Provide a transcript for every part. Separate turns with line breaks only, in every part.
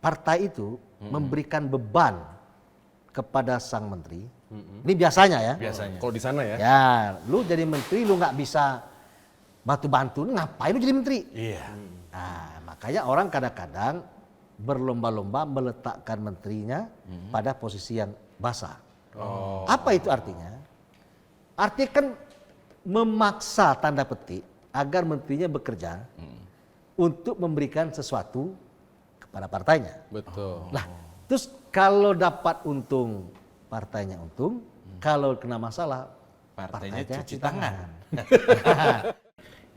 partai itu memberikan beban kepada sang menteri. Ini biasanya ya.
Biasanya.
Kalau di sana ya.
Ya, lu jadi menteri lu nggak bisa bantu-bantu, ngapain lu jadi menteri?
Iya.
Nah, makanya orang kadang-kadang berlomba-lomba meletakkan menterinya pada posisi yang basah. Apa itu artinya? Artinya kan memaksa tanda petik agar menterinya bekerja untuk memberikan sesuatu kepada partainya.
Betul.
Nah, terus kalau dapat untung, partainya untung. Kalau kena masalah,
Partainya cuci tangan.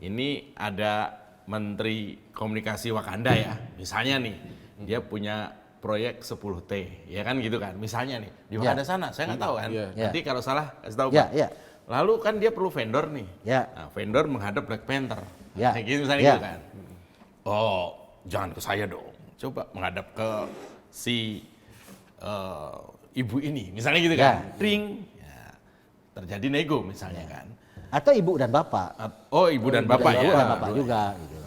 Ini ada Menteri Komunikasi Wakanda ya, misalnya nih, dia punya proyek 10T, ya kan gitu kan, misalnya nih, di Wakanda sana, saya nggak tahu kan, nanti kalau salah kasih tahu Pak. Lalu kan dia perlu vendor nih, nah, vendor menghadap Black Panther, kayak gitu misalnya gitu kan. Oh, jangan ke saya dong, coba menghadap ke si ibu ini, misalnya gitu kan, ring, ya, terjadi nego misalnya kan.
Atau ibu dan bapak.
Oh, ibu dan bapak ya.
Ibu dan bapak juga. Gitu.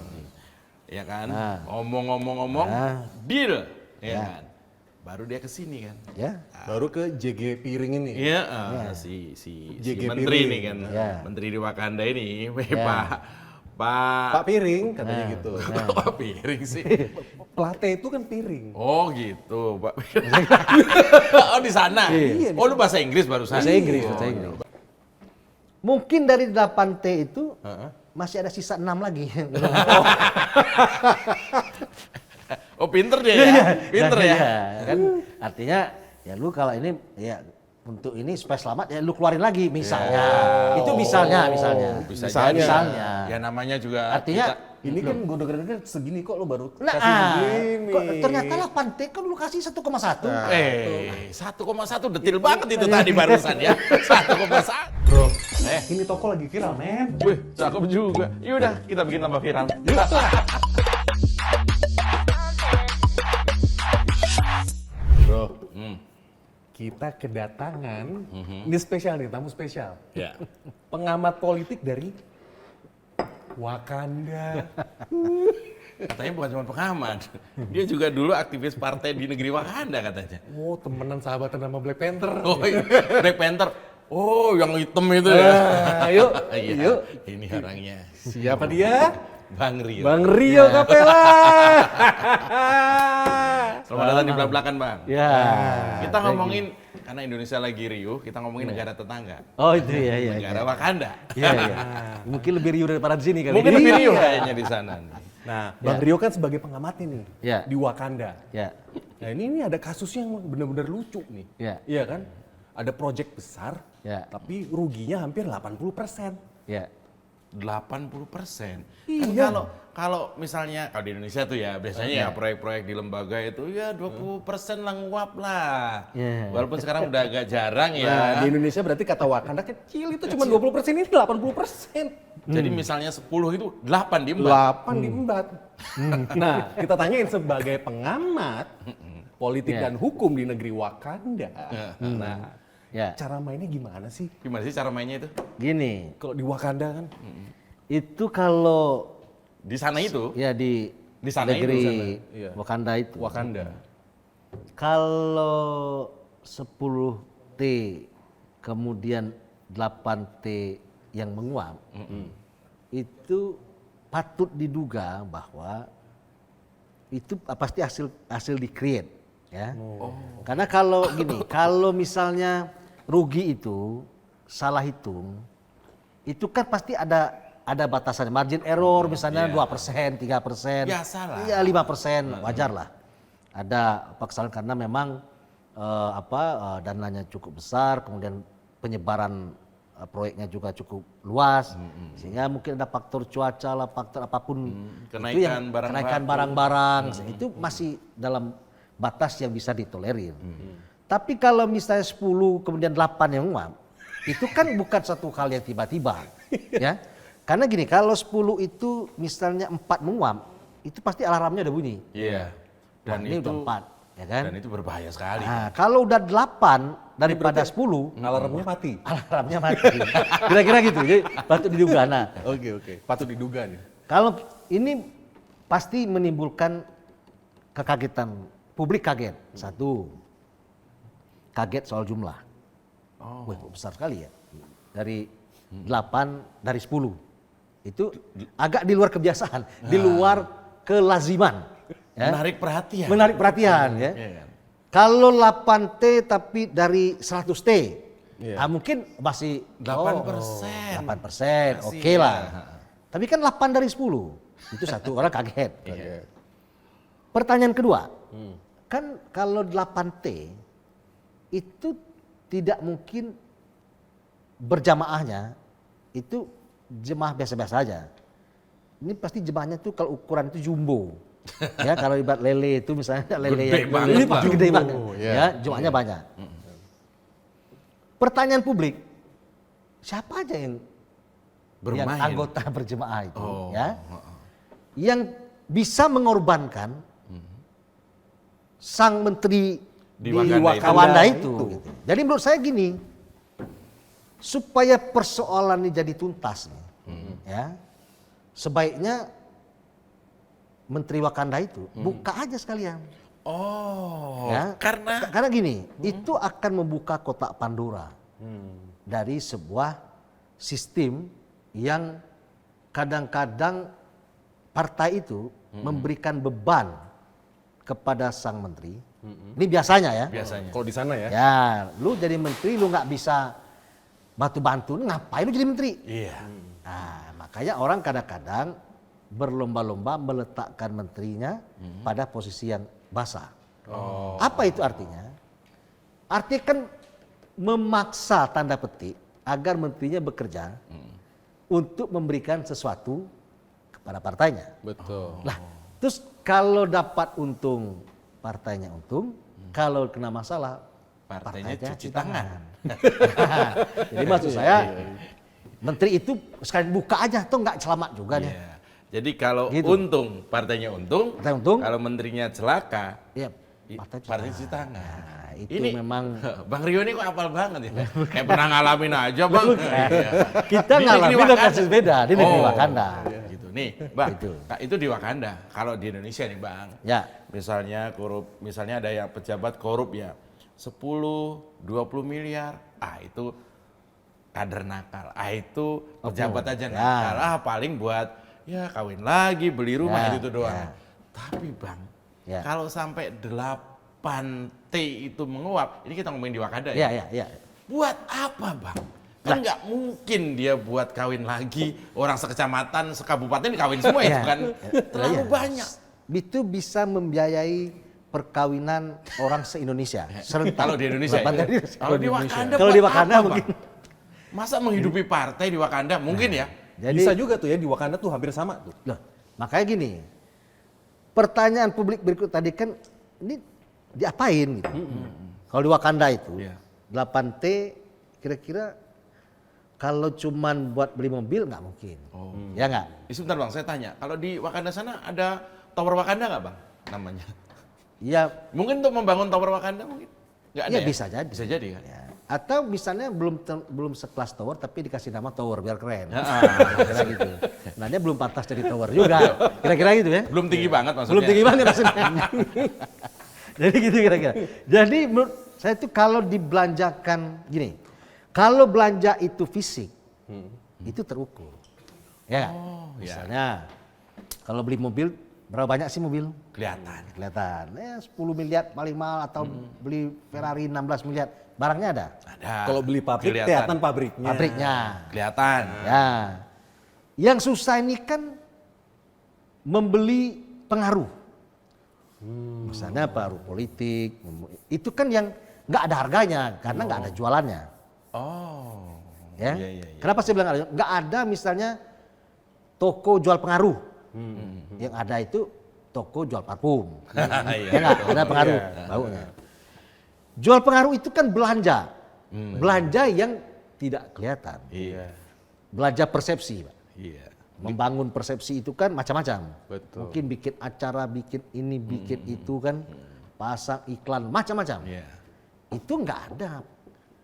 Ya kan, ngomong-ngomong, deal, ya kan. Baru dia ke sini kan.
Ya.
Baru ke JG Piring ini.
Iya, si
JG
menteri
Piring.
ini kan, menteri di Wakanda ini,
Pak Piring katanya gitu.
Pak Piring sih.
Plate itu kan piring.
Oh gitu, Pak. Oh di sana. Oh lu bahasa Inggris barusan.
Bahasa Inggris. Mungkin dari 8T itu masih ada sisa 6 lagi.
Oh pinter dia ya, pinter ya.
Kan artinya ya lu kalau ini ya untuk ini supaya selamat ya lu keluarin lagi misalnya. Itu misalnya.
Ya namanya juga
artinya
ini kan gue denger segini kok lo baru
nah,
kasih segini.
kok ternyata 8T kan lu kasih 1,1.
1,1 detil banget itu tadi barusan ya. 1,1.
Bro, ini toko lagi viral, men.
Wih, cakep juga. Yaudah, kita bikin tambah viral.
Bro, kita kedatangan, ini spesial nih, tamu spesial.
Ya.
Pengamat politik dari Wakanda.
Katanya bukan cuma pengamat, dia juga dulu aktivis partai di negeri Wakanda katanya.
Oh, temenan sahabatan sama Black Panther.
Oh, Black Panther. Oh, yang hitam itu ya.
Yuk,
Iya,
yuk.
ini orangnya.
Siapa dia?
Bang Rio.
Bang Rio Capella.
Selamat datang di belak-belakan, Bang.
Ya.
Kita ngomongin karena Indonesia lagi riuh, kita ngomongin negara tetangga.
Oh itu ya.
Negara Wakanda.
Iya. Mungkin lebih riuh daripada di sini kali.
Mungkin lebih riuh kayaknya di sana.
Nah, Bang Rio kan sebagai pengamatnya nih di Wakanda.
Ya.
Nah ini ada kasusnya yang benar-benar lucu nih. Iya kan? Ada proyek besar, tapi ruginya hampir 80%.
Ya.
80%.
Iya.
Kan kalau misalnya kalau di Indonesia tuh ya biasanya ya proyek-proyek di lembaga itu ya 20% lah nguap lah. Walaupun sekarang udah agak jarang ya.
Nah, di Indonesia berarti kata Wakanda kecil itu cuma 20%, ini 80%.
Jadi misalnya 10 itu 8 diembat.
8 diembat. Nah, kita tanyain sebagai pengamat politik dan hukum di negeri Wakanda. Nah, cara mainnya gimana sih?
Gimana sih cara mainnya itu?
Gini,
kalau di Wakanda kan
itu kalau
di sana itu
ya di
sana
negeri
itu,
Wakanda itu.
Wakanda.
Kalau 10T kemudian 8T yang menguap, itu patut diduga bahwa itu pasti hasil di-create, ya. Karena kalau gini, kalau misalnya rugi itu salah hitung, itu kan pasti ada batasan margin error, misalnya 2%, 3%,
biasalah.
Ya 5%, wajar lah. Ada paksaan karena memang dananya cukup besar, kemudian penyebaran proyeknya juga cukup luas, sehingga mungkin ada faktor cuaca lah, faktor apapun,
kenaikan
barang-barang, itu masih dalam batas yang bisa ditolerir. Tapi kalau misalnya 10 kemudian 8 yang menguap, itu kan bukan satu hal yang tiba-tiba, ya. Karena gini, kalau 10 itu misalnya 4 menguap, itu pasti alarmnya udah bunyi.
Iya. Dan
ini
itu
udah 4, ya kan?
Dan itu berbahaya sekali.
Nah, kalau udah 8 daripada 10,
alarmnya mati.
Alarmnya mati. Kira-kira gitu. Jadi patut diduga. Nah,
Oke. Patut diduga nih.
kalau ini pasti menimbulkan kekagetan publik kaget. Satu, kaget soal jumlah. Wah, besar sekali ya. Dari 8 dari 10. Itu agak di luar kebiasaan, di luar kelaziman. Ya.
Menarik perhatian.
Menarik perhatian ya. Kalau 8T tapi dari 100T, mungkin masih
8%.
8%, oke lah. Tapi kan 8 dari 10, itu satu orang kaget. Pertanyaan kedua, kan kalau 8T itu tidak mungkin berjamaahnya itu jemaah biasa-biasa aja. Ini pasti jemaahnya tuh kalau ukuran itu jumbo. Ya kalau ibarat lele itu misalnya lele
Gede
yang
banget,
ini pasti
Pak.
gede banget.
Ya.
Ya, jemaahnya banyak. Pertanyaan publik, siapa aja yang
Bermain.
anggota berjemaah itu, ya, yang bisa mengorbankan sang menteri
Di
di
Wakanda
Wakanda
itu.
itu. Gitu. Jadi menurut saya gini, supaya persoalan ini jadi tuntas nih, ya, sebaiknya menteri Wakanda itu buka aja sekalian.
Oh,
Ya, karena gini, itu akan membuka kotak Pandora dari sebuah sistem yang kadang-kadang partai itu memberikan beban kepada sang menteri. Ini biasanya ya.
biasanya.
Kalau di sana ya.
Ya, lu jadi menteri lu nggak bisa bantu-bantu, ngapain lu jadi menteri?
Iya.
Nah, makanya orang kadang-kadang berlomba-lomba meletakkan menterinya pada posisi yang basah. Apa itu artinya? Artinya kan memaksa tanda petik agar menterinya bekerja untuk memberikan sesuatu kepada partainya.
Betul.
Lah, terus kalau dapat untung, partainya untung, kalau kena masalah,
Partainya cuci tangan.
Jadi maksud saya, menteri itu sekalian buka aja, toh nggak selamat juga nih.
Iya. Jadi kalau
Gitu.
untung, partainya untung.
Partai untung.
Kalau menterinya celaka,
Iya,
partai cuci tangan.
Nah, itu
Ini
memang
Bang Rio ini kok hafal banget ya? Kayak pernah ngalamin aja Bang. Iya.
kita
Di
ngalamin
negeri
dengan
Wakanda.
kasus beda di negeri Wakanda.
Gitu nih, Bang.
Gitu.
Itu di Wakanda. Kalau di Indonesia nih, Bang.
Ya,
Misalnya misalnya ada yang pejabat korup ya 10-20 miliar. Itu kader nakal. Itu pejabat aja
Ya.
nakal. Paling buat ya kawin lagi, beli rumah
Ya,
itu doang.
ya.
Tapi Bang,
Ya.
kalau sampai 8T itu menguap, ini kita ngomongin di Wakanda
ya,
ya.
ya, ya.
Buat apa Bang? Kan nggak mungkin dia buat kawin lagi, orang sekecamatan, sekabupaten kawin semua
Ya.
itu kan. Terlalu
Ya.
banyak.
Itu bisa membiayai perkawinan orang se-Indonesia. Serentak.
Kalau di Indonesia ya? Kalau di Wakanda
Kalau di
buat
Wakanda
apa,
mungkin.
Bang? Masa menghidupi partai di Wakanda? Mungkin ya.
Jadi,
Bisa juga tuh ya di Wakanda tuh hampir sama tuh.
loh, makanya gini, pertanyaan publik berikut tadi kan, ini diapain gitu. Kalau di Wakanda itu,
Iya.
8T kira-kira kalau cuman buat beli mobil nggak mungkin. Ya nggak?
Sebentar Bang, saya tanya. Kalau di Wakanda sana ada Tower Wakanda nggak Bang namanya?
Ya,
Mungkin untuk membangun Tower Wakanda mungkin? Nggak ada
ya
ya?
bisa jadi.
Bisa jadi kan?
Ya. Atau misalnya belum sekelas tower tapi dikasih nama tower biar keren. Kira gitu. Nah, dia belum pantas jadi tower juga. Kira-kira gitu ya.
Belum tinggi banget maksudnya.
Belum tinggi banget maksudnya. Jadi gitu kira-kira. Jadi menurut saya itu kalau dibelanjakan gini. Kalau belanja itu fisik, itu terukur. Ya, misalnya kalau beli mobil, berapa banyak sih mobil?
Kelihatan.
Kelihatan. 10 miliar paling mahal atau beli Ferrari 16 miliar, barangnya ada.
Ada.
Kalau beli pabrik,
Kelihatan.
kelihatan pabriknya.
Pabriknya.
Kelihatan.
Ya. Yang susah ini kan membeli pengaruh. Misalnya pengaruh politik, itu kan yang nggak ada harganya karena nggak ada jualannya.
Oh.
Ya.
Iya, iya, iya.
Kenapa saya bilang ada? Nggak ada misalnya toko jual pengaruh. Yang ada itu toko jual parfum.
Iya.
Ya nggak? Ada pengaruh baunya. Jual pengaruh itu kan belanja. Belanja yang tidak kelihatan.
Iya.
Belanja persepsi, Pak.
Iya.
Membangun persepsi itu kan macam-macam.
Betul.
Mungkin bikin acara, bikin ini, bikin itu kan, pasang iklan, macam-macam.
Iya.
Itu nggak ada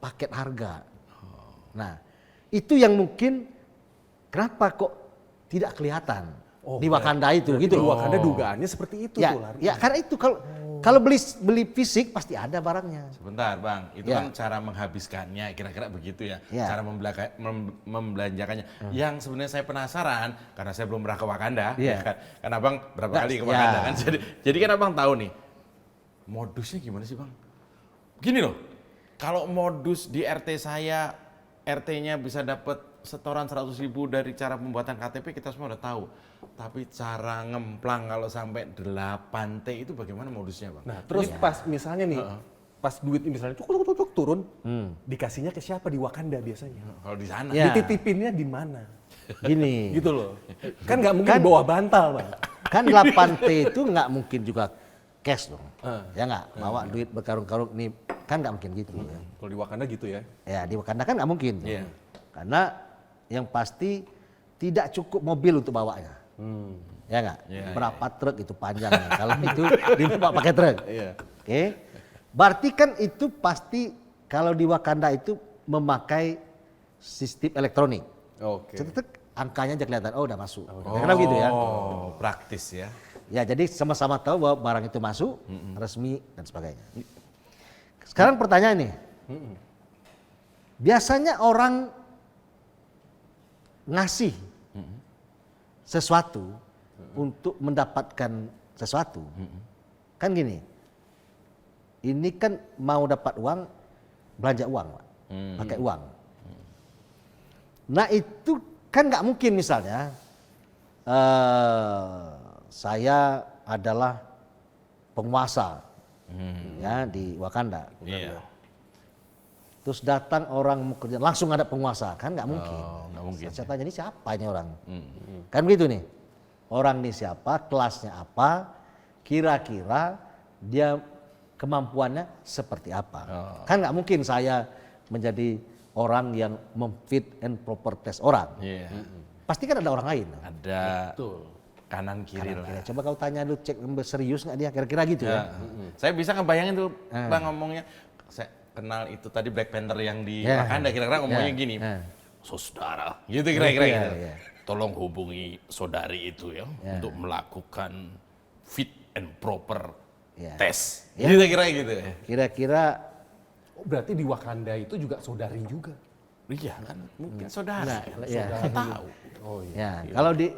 paket harga. Nah, itu yang mungkin kenapa kok tidak kelihatan di Wakanda itu, gitu
Di
loh.
Wakanda dugaannya seperti itu
Ya,
tuh Lari.
ya karena itu kalau Kalau beli fisik pasti ada barangnya.
Sebentar Bang, itu kan cara menghabiskannya, kira-kira begitu ya, cara membelanjakannya. Yang sebenarnya saya penasaran, karena saya belum pernah ke Wakanda, kan Abang berapa kali ke Wakanda kan, jadi kan Abang tahu nih, modusnya gimana sih Bang? Gini loh, kalau modus di RT saya, RT-nya bisa dapat setoran 100.000 dari cara pembuatan KTP kita semua udah tahu. Tapi cara ngemplang kalau sampai 8T itu bagaimana modusnya Bang?
Nah terus pas misalnya nih, pas duit misalnya cuk turun, dikasihnya ke siapa di Wakanda biasanya?
Kalau di sana.
Dititipinnya di mana?
Gini.
Gitu loh. Kan nggak mungkin di bawah bantal Bang.
Kan 8T itu nggak mungkin juga cash dong. Ya nggak, bawa duit berkarung-karung nih, kan nggak mungkin gitu. Ya.
Kalau di Wakanda gitu ya?
Ya di Wakanda kan nggak mungkin. Karena yang pasti tidak cukup mobil untuk bawanya. Ya nggak? Berapa truk itu panjangnya? Kalau itu dibawa pakai truk. Oke. Berarti kan itu pasti kalau di Wakanda itu memakai sistem elektronik. Angkanya aja kelihatan, oh udah masuk. Karena gitu ya.
Oh, praktis ya.
Ya jadi sama-sama tahu bahwa barang itu masuk, resmi dan sebagainya. Sekarang pertanyaan nih. Biasanya orang ngasih sesuatu untuk mendapatkan sesuatu. Kan gini, ini kan mau dapat uang, belanja uang, Pak. Pakai uang. Nah itu kan nggak mungkin misalnya, saya adalah penguasa ya di Wakanda. Terus datang orang mau kerja, langsung ada penguasa, kan nggak mungkin.
Nggak mungkin.
Saya tanya ini siapa ini orang? Kan begitu nih. Orang ini siapa, kelasnya apa, kira-kira dia kemampuannya seperti apa. Kan nggak mungkin saya menjadi orang yang memfit and proper test orang. Pasti kan ada orang lain.
Ada. Betul. Kanan kiri lah.
Coba kau tanya dulu, cek serius nggak dia, kira-kira gitu ya.
Saya bisa ngebayangin tuh Bang ngomongnya. Saya kenal itu tadi Black Panther yang di Wakanda, kira-kira ngomongnya gini. Saudara, gitu kira-kira gitu. Tolong hubungi saudari itu ya untuk melakukan fit and proper test. Gitu kira-kira gitu.
Kira-kira
berarti di Wakanda itu juga saudari juga.
Iya kan, mungkin saudara.
Saudara
tahu.
Oh iya.
Kalau di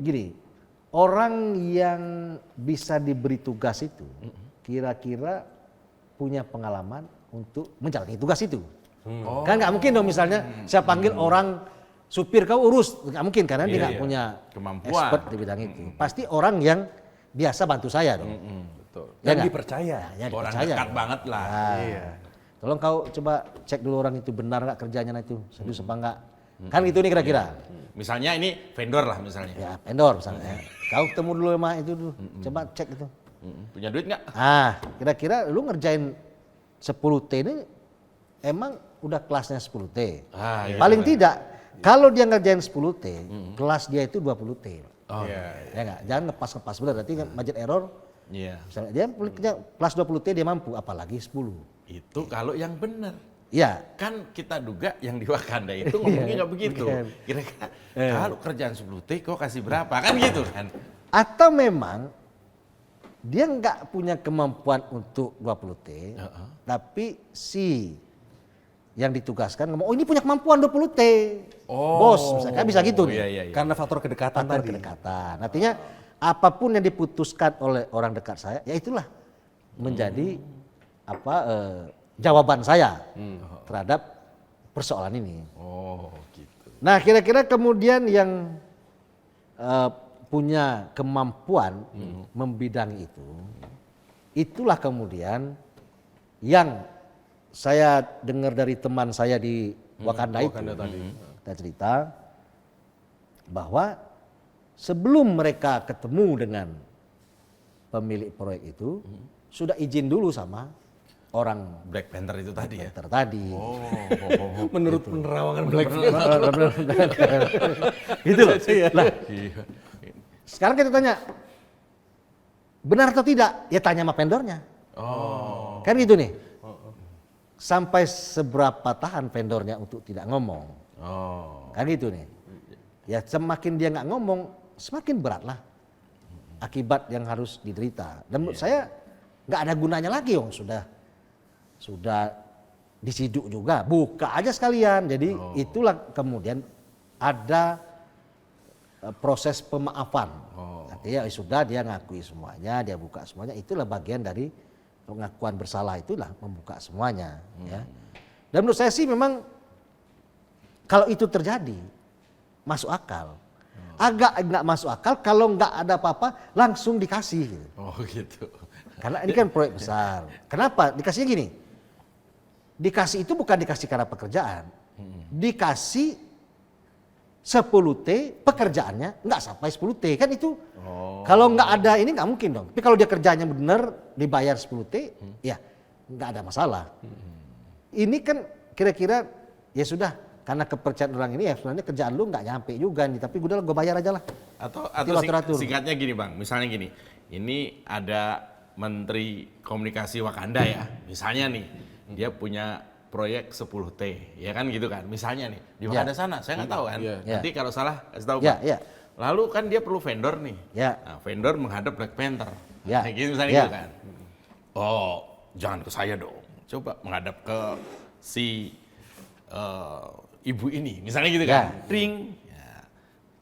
gini, orang yang bisa diberi tugas itu kira-kira punya pengalaman untuk menjalani tugas itu. Kan nggak mungkin dong misalnya saya panggil orang supir kau urus, nggak mungkin karena dia nggak punya
kemampuan
expert di bidang itu. Pasti orang yang biasa bantu saya dong.
Betul.
Ya
Dan dipercaya.
Ya,
Orang
dipercaya
dekat
dong.
banget lah.
Tolong kau coba cek dulu orang itu benar nggak kerjanya itu, serius apa enggak. Kan gitu nih kira-kira.
Misalnya ini vendor lah misalnya.
Ya vendor misalnya. Kau ketemu dulu sama itu dulu, coba cek itu.
Punya duit nggak?
Kira-kira lu ngerjain 10T ini emang udah kelasnya 10T. Paling tidak, kalau dia ngerjain 10T, kelas dia itu 20T. Ya nggak? Jangan ngepas-ngepas bener, nanti margin error. Misalnya dia kelas 20T dia mampu, apalagi 10.
Itu kalau yang benar.
Iya.
Kan kita duga yang di Wakanda itu ngomongnya nggak begitu. Kira-kira kalau kerjaan 10T kok kasih berapa? Kan gitu kan.
Atau memang dia nggak punya kemampuan untuk 20T, tapi si yang ditugaskan ngomong, oh ini punya kemampuan 20T. Bos, misalkan bisa gitu nih.
Karena faktor kedekatan
Faktor
tadi.
kedekatan. Artinya apapun yang diputuskan oleh orang dekat saya, ya itulah menjadi jawaban saya terhadap persoalan ini.
Gitu.
Nah, kira-kira kemudian yang punya kemampuan membidangi itu, itulah kemudian yang saya dengar dari teman saya di Wakanda itu, kita cerita bahwa sebelum mereka ketemu dengan pemilik proyek itu, sudah izin dulu sama orang
Black Panther itu tadi ya?
tadi.
Menurut penerawangan Black Panther.
Gitu loh. Lah, sekarang kita tanya, benar atau tidak? Ya tanya sama vendornya. Kan gitu nih. Sampai seberapa tahan vendornya untuk tidak ngomong. Kan gitu nih. Ya semakin dia nggak ngomong, semakin beratlah akibat yang harus diderita. Dan menurut saya nggak ada gunanya lagi, sudah disiduk juga, buka aja sekalian. Jadi itulah kemudian ada proses pemaafan. Artinya sudah dia ngakui semuanya, dia buka semuanya, itulah bagian dari pengakuan bersalah, itulah membuka semuanya. Ya. Dan menurut saya sih memang kalau itu terjadi masuk akal. Agak nggak masuk akal kalau nggak ada apa-apa langsung dikasih.
Oh gitu.
Karena ini kan proyek besar. Kenapa? Dikasihnya gini. Dikasih itu bukan dikasih karena pekerjaan. Dikasih 10T, pekerjaannya nggak sampai 10T. Kan itu kalau nggak ada ini nggak mungkin dong. Tapi kalau dia kerjanya benar dibayar 10T, ya nggak ada masalah. Ini kan kira-kira ya sudah, karena kepercayaan orang ini ya sebenarnya kerjaan lu nggak nyampe juga nih, tapi gue bayar aja lah.
Atau
Atur-atur.
singkatnya gini Bang, misalnya gini, ini ada Menteri Komunikasi Wakanda ya, misalnya nih, dia punya proyek 10T, ya kan gitu kan, misalnya nih, di Wakanda sana, saya nggak tahu kan, nanti kalau salah kasih tahu Bang. Lalu kan dia perlu vendor nih, nah, vendor menghadap Black Panther, nah, gitu misalnya gitu kan. Oh, jangan ke saya dong, coba menghadap ke si ibu ini, misalnya gitu kan, ring, ya,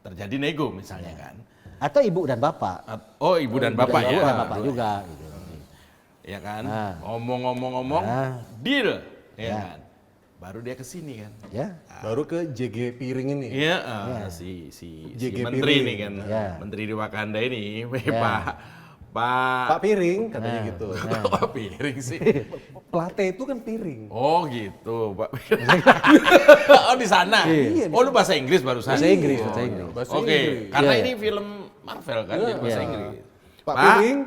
terjadi nego misalnya kan.
Atau ibu dan bapak.
Oh, ibu dan bapak ya.
Dan bapak juga. Gitu.
Ya kan, ngomong-ngomong, deal, ya kan. Baru dia ke sini kan.
Ya.
Baru ke JG Piring ini.
Iya, si menteri ini kan, menteri di Wakanda ini, Pak
Piring katanya gitu.
Pak Piring sih.
Plate itu kan piring.
Oh gitu, Pak. Oh di sana. Oh lu bahasa Inggris barusan.
Bahasa Inggris.
Oke, karena ini film Marvel kan, jadi bahasa Inggris.
Pak Piring.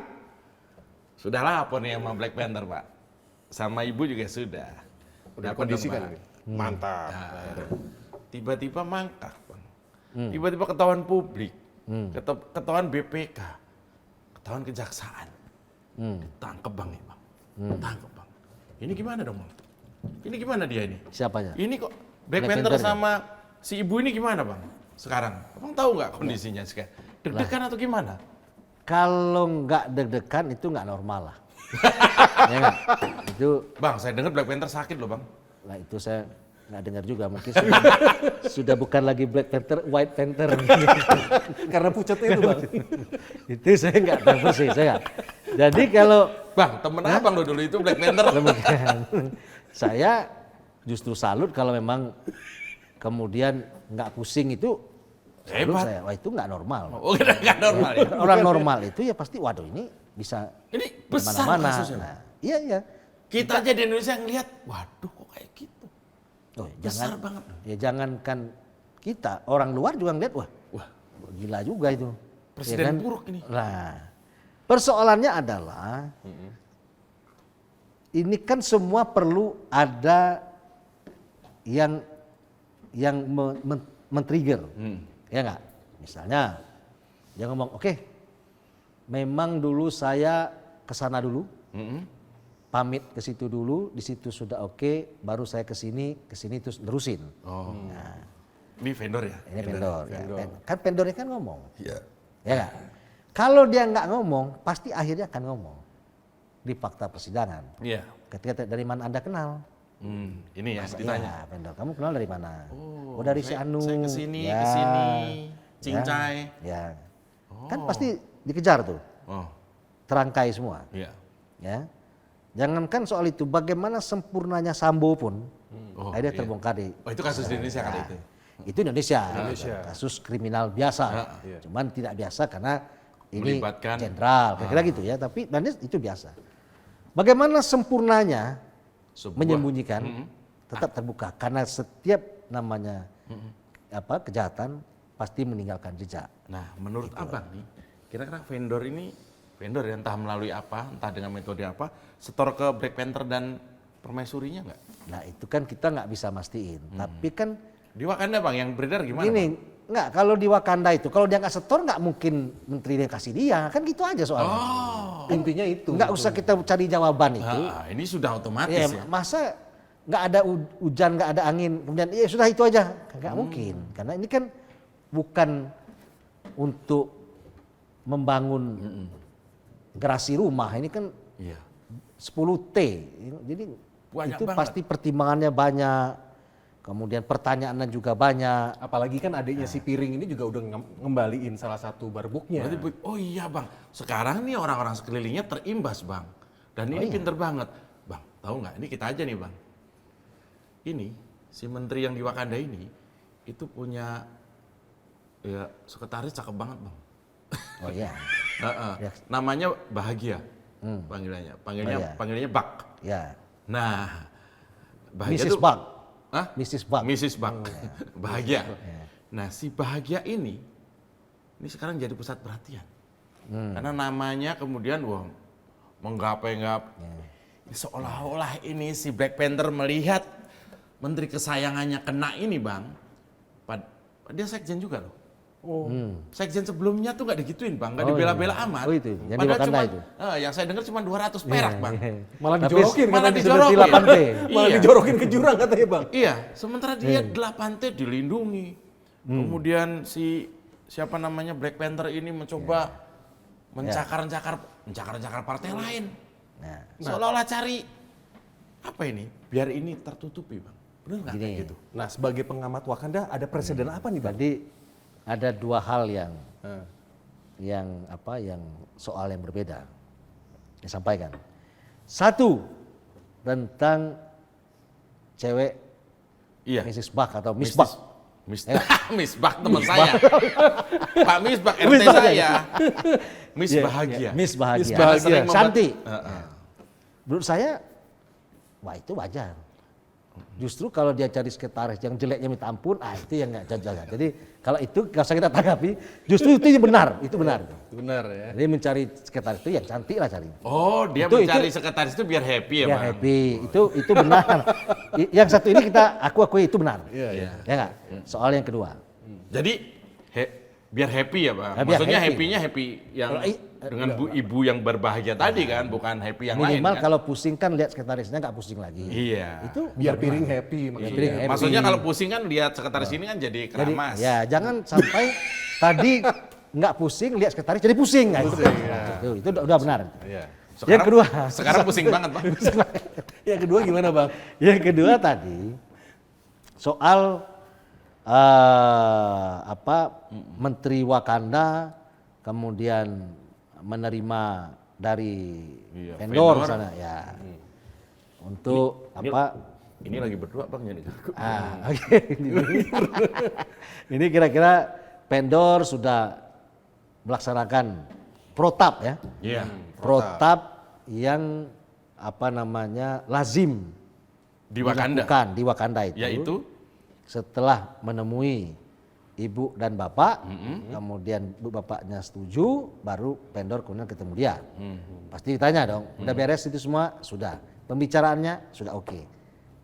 Sudah lapor nih sama Black Panther, Pak. Sama ibu juga sudah.
Udah kondisi kan. Mantap.
Nah, tiba-tiba mangkak, Bang. Tiba-tiba ketahuan publik. Ketahuan BPK. Ketahuan kejaksaan. Tangkep Bang nih, Bang. Tangkep Bang. Ini gimana dong, Bang? Ini gimana dia ini?
Siapanya?
Ini kok Black Panther sama si ibu ini gimana, Bang? Sekarang, Abang tahu nggak kondisinya sekarang? Deg-degan atau gimana?
Kalau nggak deg-degan itu nggak normal lah. Ya nggak? Itu.
Bang, saya dengar Black Panther sakit loh, Bang.
Nah itu saya nggak dengar juga. Mungkin sudah bukan lagi Black Panther, White Panther.
Karena pucatnya itu Bang.
Itu saya nggak tahu sih. Jadi kalau
Bang, temen abang lo dulu itu Black Panther.
Saya justru salut kalau memang kemudian nggak pusing itu. Salut saya, wah itu nggak normal.
Oh, nggak normal ya?
Orang normal itu ya pasti, waduh ini bisa
ini besar
mana-mana.
kasusnya.
Nah, iya.
Kita aja di Indonesia ngelihat, waduh kok kayak gitu.
Oh,
besar banget.
Ya jangankan kita, orang luar juga ngeliat, wah gila juga itu.
Presiden
ya kan?
buruk ini.
Nah, persoalannya adalah ini kan semua perlu ada yang men-trigger. Ya enggak? Misalnya dia ngomong, oke, memang dulu saya kesana dulu, pamit ke situ dulu, di situ sudah oke, baru saya ke sini terus nerusin.
Oh.
Nah,
ini vendor ya?
ini vendor. Ya. Kan vendornya kan ngomong.
Iya.
Ya enggak? Kalau dia nggak ngomong, pasti akhirnya akan ngomong di fakta persidangan.
Iya.
Ketika dari mana Anda kenal?
Ini ya ditanya.
Ya, vendor, kamu kenal dari mana? Oh dari si Anu.
Saya kesini, cincai.
Ya. Kan pasti dikejar tuh. Terangkai semua.
Iya.
Ya. Jangankan soal itu, bagaimana sempurnanya Sambo pun, akhirnya terbongkar di.
Oh itu kasus di Indonesia kali itu.
Itu Indonesia. Kasus kriminal biasa. Cuman tidak biasa karena ini
melibatkan
jenderal, kira-kira gitu ya. Tapi itu biasa. Bagaimana sempurnanya menyembunyikan tetap terbuka karena setiap namanya kejahatan pasti meninggalkan jejak.
Nah, menurut Abang nih, kira-kira vendor ya, entah melalui apa, entah dengan metode apa, setor ke Black Panther dan permaisurinya nggak?
Nah, itu kan kita nggak bisa mastiin. Tapi kan
di Wakanda Bang yang beredar gimana?
Gini, nggak, kalau di Wakanda itu, kalau dia nggak setor nggak mungkin menteri dia kasih dia, kan gitu aja soalnya.
Intinya itu.
Nggak usah kita cari jawaban itu.
Ini sudah otomatis ya.
Masa nggak ada hujan, nggak ada angin, kemudian ya sudah itu aja, nggak mungkin. Karena ini kan bukan untuk membangun gerasi rumah, ini kan
Iya.
10T. Jadi
Banyak
itu
banget.
pasti pertimbangannya banyak. Kemudian pertanyaannya juga banyak.
Apalagi kan adiknya si Piring ini juga udah ngembaliin salah satu barbuknya.
Berarti, oh iya bang, sekarang nih orang-orang sekelilingnya terimbas bang. Dan ini pinter banget. Bang, tahu nggak? Ini kita aja nih bang. Ini, si menteri yang di Wakanda ini, itu punya ya sekretaris cakep banget bang.
Oh iya. Ya.
Namanya Bahagia panggilannya. Panggilannya Bak.
Ya.
Nah, Bahagia
Mrs.
tuh,
Bak.
Hah?
Mrs. Bak.
Mrs. Bak. Bahagia. Nah, si Bahagia ini sekarang jadi pusat perhatian. Karena namanya kemudian wah menggapai-gapai. Seolah-olah ini si Black Panther melihat menteri kesayangannya kena ini bang. Dia sekjen juga loh. Sekjen sebelumnya tuh nggak digituin bang, nggak dibela-bela amat.
Oh itu, yang di
Padahal
Wakanda
cuma,
itu.
yang saya dengar cuma 200 perak bang.
Malah
Tapi
dijorokin,
malah
katanya.
dijorokin.
8T.
Malah
Iya.
dijorokin ke jurang katanya bang.
Iya, sementara dia 8T dilindungi. Kemudian siapa namanya Black Panther ini mencoba mencakar partai lain.
Nah,
Seolah-olah cari apa ini? Biar ini tertutupi bang. Benar nggak
Gini.
kayak gitu?
Nah sebagai pengamat Wakanda ada presiden apa nih bang?
Jadi ada dua hal yang soal yang berbeda disampaikan. Satu tentang cewek
Iya.
Mrs. Bak atau Miss Bak.
Misbah teman saya. Pak Misbah RT
Misbah
saya. Miss Bahagia.
Miss Bahagia.
Miss Bahagia.
Sering membuat-
Cantik. Menurut saya, wah itu wajar. Justru kalau dia cari sekretaris yang jeleknya minta ampun, itu yang nggak cocok. Jadi kalau itu nggak usah kita tanggapi, justru itu yang benar, itu benar.
Benar ya.
Jadi mencari sekretaris itu yang cantik lah cari.
Oh, dia
Itu-
mencari sekretaris itu biar happy ya,
Ya
Bang?
happy, itu benar. Yang satu ini aku akui itu benar.
Iya.
Ya nggak? Soal yang kedua.
Jadi biar happy ya, Bang?
Biar
Maksudnya
happy.
happy-nya happy yang
Kalau
dengan bu ibu yang berbahagia tadi kan, bukan happy yang lain
Minimal
kan?
kalau pusing kan lihat sekretarisnya nggak pusing lagi.
Iya.
Itu
Biar Piring happy maksudnya.
Piring happy.
Maksudnya kalau pusing kan lihat sekretaris ini kan jadi
jadi
keramas.
ya jangan sampai tadi nggak pusing lihat sekretaris jadi pusing nggak gitu. Itu udah benar.
Iya.
Sekarang,
Yang kedua.
Sekarang pusing banget, Bang.
Yang kedua gimana bang?
Yang kedua tadi soal Menteri Wakanda kemudian menerima dari
Iya,
vendor
vendor.
sana ya untuk
Ini lagi berdua, Bang, jadi.
Oke. Ini kira-kira vendor sudah melaksanakan protap ya.
Iya.
Protap yang lazim
Di Wakanda.
dilakukan di Wakanda itu.
Yaitu
Setelah menemui ibu dan bapak, kemudian ibu bapaknya setuju, baru vendor kemudian ketemu dia. Pasti ditanya dong, udah beres itu semua? Sudah. Pembicaraannya sudah oke.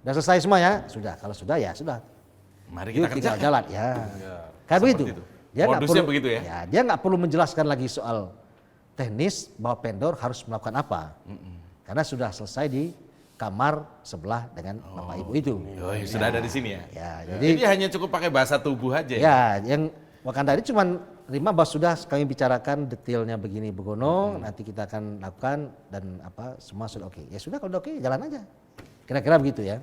Udah selesai semua ya? Sudah. Kalau sudah ya sudah.
mari
Yuk
kita
tinggal
kerjakan.
jalan ya. Kayak
Seperti
begitu.
itu.
Dia nggak
Modusnya
perlu
begitu ya?
Dia nggak perlu menjelaskan lagi soal teknis bahwa vendor harus melakukan apa. Karena sudah selesai di kamar sebelah dengan bapak ibu itu.
Oh, sudah ada di sini ya?
Ya,
Jadi hanya cukup pakai bahasa tubuh aja ya?
ya yang Wakanda ini cuma terima bahwa sudah kami bicarakan detailnya begini begono, nanti kita akan lakukan dan semua sudah oke. Ya sudah kalau udah oke jalan aja. Kira-kira begitu ya.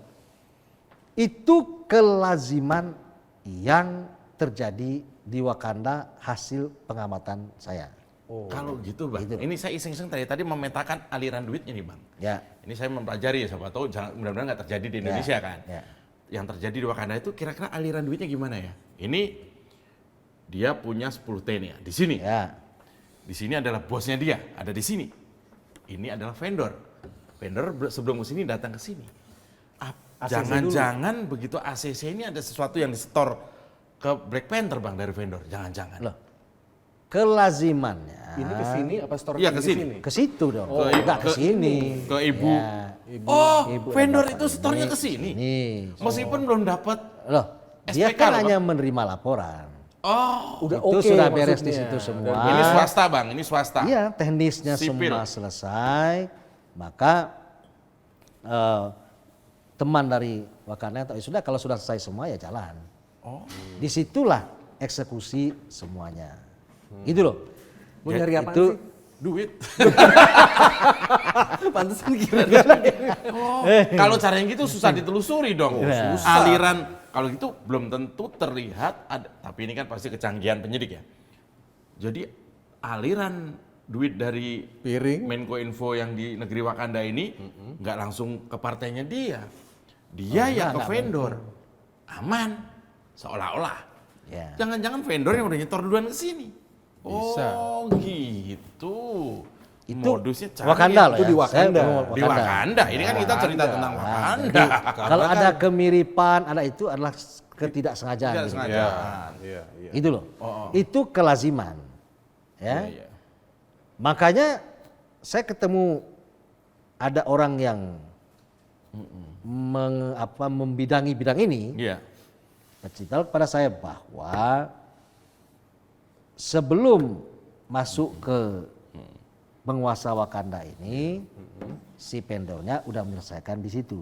Itu kelaziman yang terjadi di Wakanda hasil pengamatan saya.
Kalau gitu Bang,
Gitu.
ini saya iseng-iseng tadi memetakan aliran duitnya nih Bang.
Ya.
Ini saya mempelajari, siapa tahu mudah-mudahan nggak terjadi di Indonesia kan.
ya.
Yang terjadi di Wakanda itu kira-kira aliran duitnya gimana ya? Ini dia punya 10T nih ya, di sini.
Ya.
Di sini adalah bosnya dia, ada di sini. Ini adalah vendor. Vendor sebelum ke sini datang ke sini.
ACC
Jangan-jangan begitu ACC ini ada sesuatu yang di-store ke Black Panther Bang dari vendor, jangan-jangan.
Loh. Kelazimannya
Ini ke sini apa store
Iya, ke sini.
ke situ dong.
Ke-
Enggak ke
ke-
sini.
ke ibu.
Ya.
Oh,
Ibu dan
vendor
bapak
itu store-nya ke sini.
Nih.
Meskipun belum dapat.
Loh, dia
SPK
kan
loh,
hanya menerima laporan.
Oh,
Udah
Itu
oke
sudah beres di
maksudnya.
situ semua.
ini swasta Bang, ini swasta.
Iya, teknisnya
Sipil.
semua selesai. Maka teman dari Wakanda sudah kalau sudah selesai semua ya jalan.
Oh.
Disitulah eksekusi semuanya. Gitu loh.
Mau nyari apaan
itu
sih?
Duit.
Pantesan kira-kira.
Kalau caranya gitu susah ditelusuri dong.
Susah.
Aliran kalau gitu belum tentu terlihat ada, tapi ini kan pasti kecanggihan penyidik ya. Jadi aliran duit dari
Piring.
Menko Info yang di negeri Wakanda ini nggak langsung ke partainya dia. Dia ya ke vendor. Aman seolah-olah.
Ya.
Jangan-jangan vendor yang udah nyetor duluan ke sini.
Bisa.
Oh gitu.
Itu
Modusnya canggih.
Wakanda loh
Itu
ya.
di Wakanda.
Saya
Di Wakanda. Ini kan kita cerita tentang Wakanda.
Kalau ada kemiripan, ada itu adalah ketidaksengajaan.
Tidak
gitu.
sengaja.
Iya.
Itu loh. Itu kelaziman. Ya.
Iya.
Makanya saya ketemu ada orang yang membidangi bidang ini,
Iya.
bercerita kepada saya bahwa sebelum masuk ke penguasa Wakanda ini, si vendornya udah menyelesaikan di situ.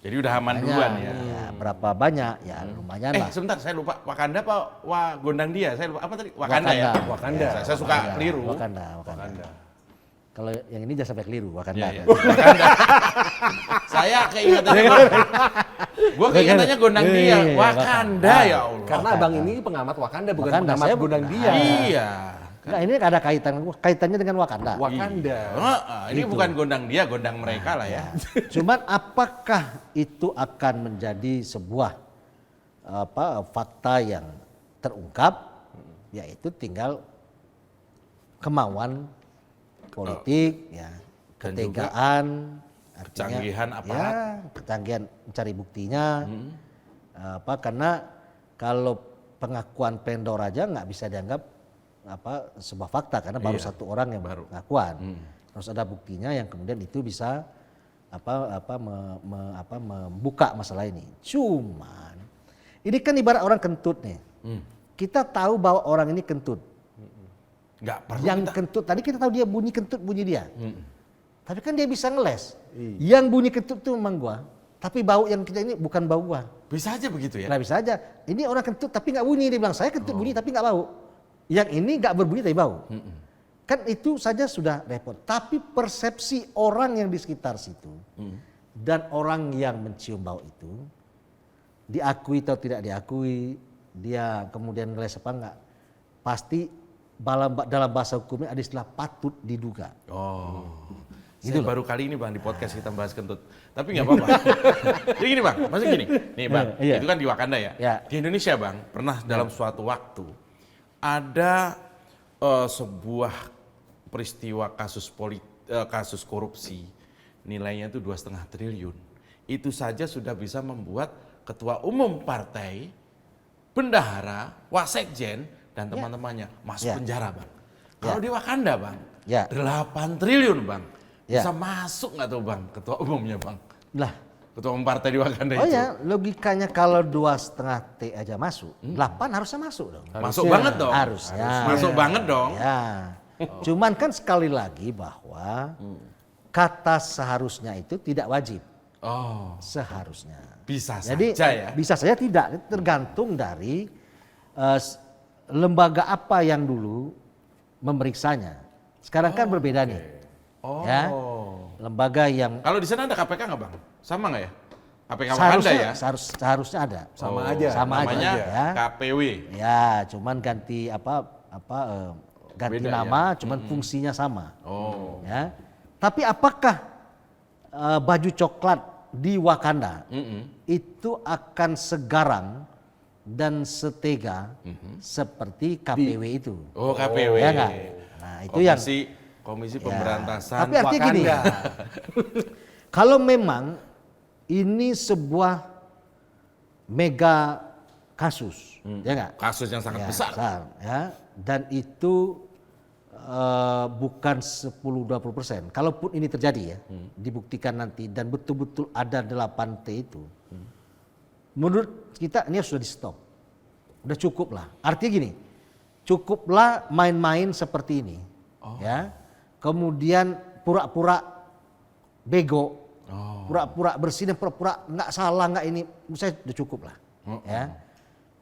Jadi udah aman
Banyak,
duluan ya.
berapa banyak ya lumayan lah.
Sebentar, saya lupa. Wakanda apa Gondang dia? Saya lupa. Apa tadi? Wakanda ya?
Wakanda.
Saya suka keliru.
Wakanda. Kalau yang ini jangan sampai keliru, Wakanda.
Iya, iya. Wakanda. Saya keingetannya gue keingetannya Gondang dia.
Iya,
Wakanda ya Allah.
Karena abang ini pengamat Wakanda bukan
Wakanda,
pengamat
saya
Gondang
bukan.
dia.
Iya.
Nah, ini ada kaitannya dengan Wakanda.
Wakanda.
Ini bukan Gondang dia, Gondang mereka lah ya.
Cuman apakah itu akan menjadi sebuah fakta yang terungkap? Yaitu tinggal kemauan politik, ya,
Dan
ketegaan, artinya,
kecanggihan aparat.
ya, kecanggihan mencari buktinya. Karena kalau pengakuan vendor aja nggak bisa dianggap sebuah fakta karena baru satu orang yang pengakuan. Harus ada buktinya yang kemudian itu bisa membuka masalah ini. Cuman ini kan ibarat orang kentut nih. Kita tahu bahwa orang ini kentut.
Nggak perlu
Yang
kita.
kentut tadi kita tahu dia bunyi kentut bunyi dia. Tapi kan dia bisa ngeles. Yang bunyi kentut itu memang gua. Tapi bau yang kita ini bukan bau gua.
Bisa aja begitu ya.
Nah bisa aja. Ini orang kentut tapi nggak bunyi. Dia bilang saya kentut bunyi tapi nggak bau. Yang ini nggak berbunyi tapi bau. Kan itu saja sudah repot. Tapi persepsi orang yang di sekitar situ dan orang yang mencium bau itu diakui atau tidak diakui, dia kemudian ngeles apa enggak, pasti dalam bahasa hukumnya ada istilah patut diduga.
Saya baru kali ini Bang di podcast kita bahas kentut. Tapi nggak apa-apa. Jadi gini Bang, maksud gini. Nih Bang,
Iya.
itu kan di Wakanda ya.
Ya.
Di Indonesia Bang, pernah dalam suatu waktu ada sebuah peristiwa kasus korupsi nilainya itu 2,5 triliun. Itu saja sudah bisa membuat ketua umum partai, bendahara, wasekjen dan teman-temannya masuk penjara Bang. Kalau di Wakanda Bang, 8 triliun Bang. Bisa masuk nggak tuh Bang ketua umumnya Bang?
Lah,
Ketua umum partai di Wakanda itu.
oh ya logikanya kalau 2,5 T aja masuk, 8 harusnya masuk dong.
Masuk banget dong.
Harusnya.
Masuk banget dong.
Ya. Cuman kan sekali lagi bahwa kata seharusnya itu tidak wajib.
Oh,
Seharusnya.
bisa
Jadi
saja ya.
bisa saja tidak, tergantung dari lembaga apa yang dulu memeriksanya. Sekarang kan berbeda nih. Ya. Lembaga yang
Kalau di sana ada KPK nggak Bang? Sama nggak ya? KPK Wakanda ya?
seharusnya ada.
Sama aja.
Sama
Namanya
aja. Ya.
KPW.
Ya, cuman ganti ganti
Beda
nama, cuman fungsinya sama.
Oh.
Ya. Tapi apakah baju coklat di Wakanda itu akan segarang dan setega seperti KPW itu?
Oh, KPW.
Ya nggak? Nah, itu
Komisi Pemberantasan
Tapi artinya gini, kalau memang ini sebuah mega kasus, ya nggak?
Kasus yang sangat besar.
Ya. Dan itu bukan 10-20%. Kalaupun ini terjadi ya, dibuktikan nanti dan betul-betul ada 8T itu, menurut kita ini sudah di stop, udah cukup lah. Artinya gini, cukuplah main-main seperti ini, ya. Kemudian pura-pura bego, pura-pura bersih dan pura-pura nggak salah nggak ini, saya udah cukup lah, ya.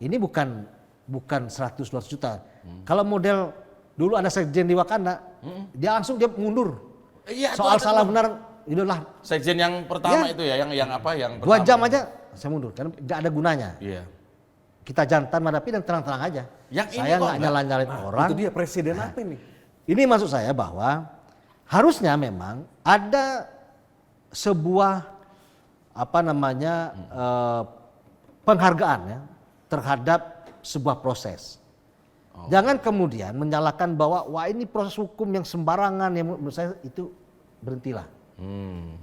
Ini bukan 100-200 juta. Kalau model dulu ada sekjen di Wakanda dia langsung mundur.
Iya,
Soal
itu
salah benar, itulah.
Sekjen yang pertama
Ya.
itu ya, yang apa? Yang
2
pertama.
jam aja saya mundur, karena nggak ada gunanya.
Iya.
Kita jantan menghadapi dan terang-terang aja.
Yang ini
Saya
kok
nggak nyalain orang.
Itu dia presiden apa ini?
Ini maksud saya bahwa harusnya memang ada sebuah penghargaan ya terhadap sebuah proses. Jangan kemudian menyalahkan bahwa wah ini proses hukum yang sembarangan, yang menurut saya itu berhentilah.